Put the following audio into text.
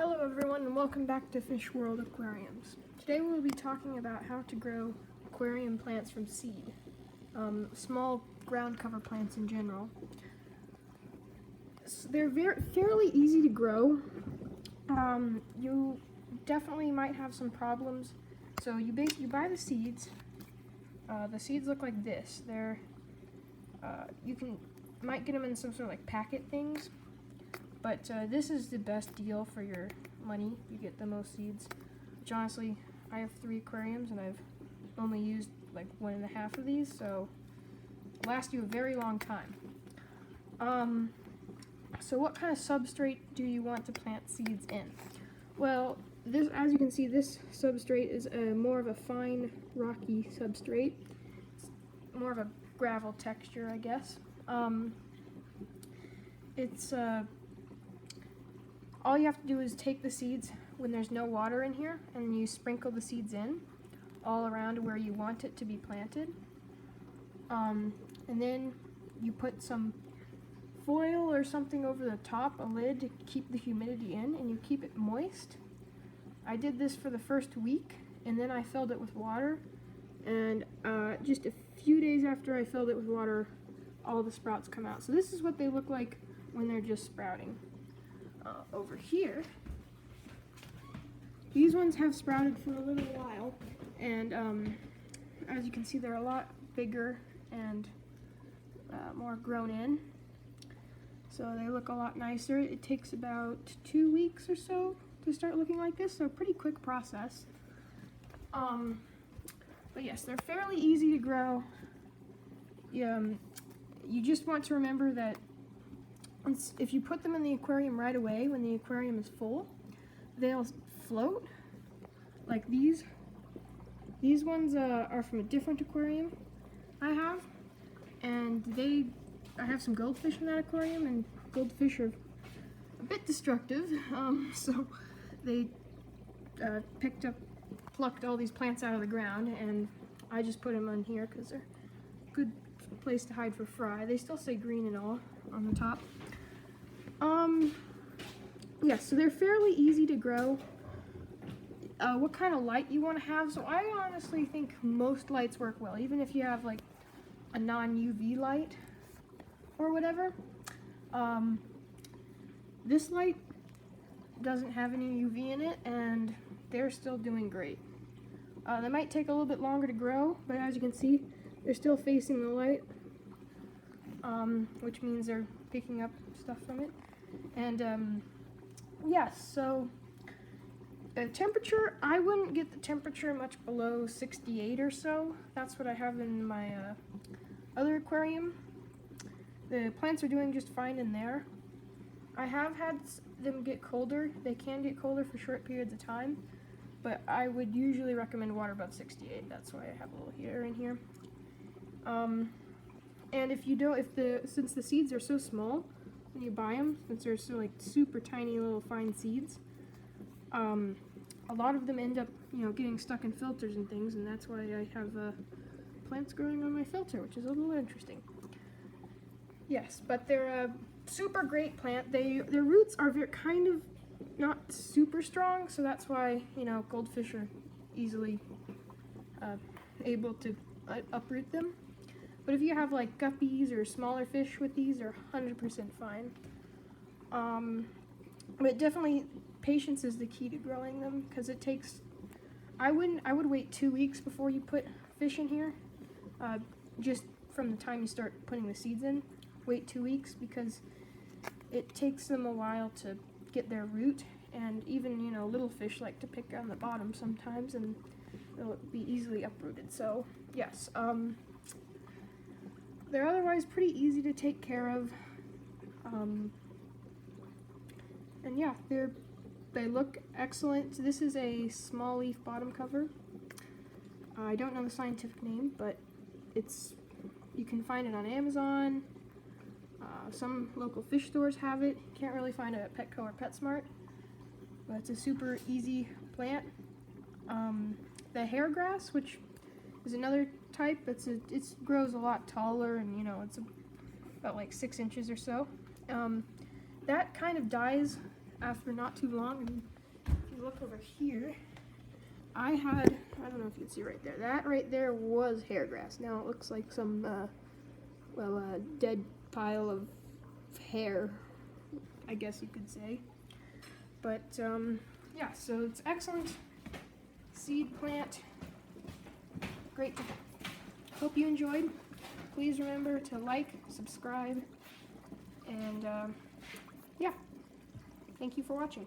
Hello everyone and welcome back to Fish World Aquariums. Today we will be talking about how to grow aquarium plants from seed, small ground cover plants in general. So they're fairly easy to grow. You definitely might have some problems. So you buy the seeds. The seeds look like this. Might get them in some sort of like packet things. But this is the best deal for your money. You get the most seeds. Which honestly, I have 3 aquariums and I've only used like 1.5 of these, so it'll last you a very long time. So what kind of substrate do you want to plant seeds in? Well, this, as you can see, this substrate is more of a fine, rocky substrate. It's more of a gravel texture, I guess. All you have to do is take the seeds when there's no water in here, and you sprinkle the seeds in all around where you want it to be planted. And then you put some foil or something over the top, a lid to keep the humidity in, and you keep it moist. I did this for the first week, and then I filled it with water, and just a few days after I filled it with water, all the sprouts come out. So this is what they look like when they're just sprouting. Over here, these ones have sprouted for a little while, and as you can see, they're a lot bigger and more grown in, so they look a lot nicer. It takes about 2 weeks or so to start looking like this, so pretty quick process. But yes, they're fairly easy to grow. You just want to remember that if you put them in the aquarium right away when the aquarium is full, they'll float. Like these ones are from a different aquarium I have, and I have some goldfish in that aquarium, and goldfish are a bit destructive, so they plucked all these plants out of the ground, and I just put them on here because they're a good place to hide for fry. They still stay green and all on the top. Yeah, so they're fairly easy to grow. What kind of light you want to have? So I honestly think most lights work well, even if you have like a non-UV light or whatever. This light doesn't have any UV in it, and they're still doing great. They might take a little bit longer to grow, but as you can see, they're still facing the light, which means they're picking up stuff from it. And yes, so the temperature, I wouldn't get the temperature much below 68 or so. That's what I have in my other aquarium. The plants are doing just fine in there. I have had them get colder. They can get colder for short periods of time, but I would usually recommend water above 68. That's why I have a little heater in here. And since the seeds are so small when you buy them, since they're so like super tiny little fine seeds, a lot of them end up, getting stuck in filters and things, and that's why I have plants growing on my filter, which is a little interesting. Yes, but they're a super great plant. Their roots are kind of not super strong, so that's why goldfish are easily able to uproot them. But if you have like guppies or smaller fish with these, they're 100% fine. But definitely patience is the key to growing them, because it takes, I would wait 2 weeks before you put fish in here. Just from the time you start putting the seeds in, wait 2 weeks, because it takes them a while to get their root, and even little fish like to pick on the bottom sometimes, and they'll be easily uprooted. So yes, they're otherwise pretty easy to take care of, and yeah, they look excellent. This is a small leaf bottom cover. I don't know the scientific name, but you can find it on Amazon. Some local fish stores have it. Can't really find it at Petco or PetSmart, but it's a super easy plant. The hair grass, which is another type, it grows a lot taller, and it's about like 6 inches or so. That kind of dies after not too long. And if you look over here, I don't know if you can see right there. That right there was hair grass. Now it looks like some, dead pile of hair, I guess you could say. But, yeah, so it's excellent seed plant. Great. Hope you enjoyed. Please remember to like, subscribe, and, yeah. Thank you for watching.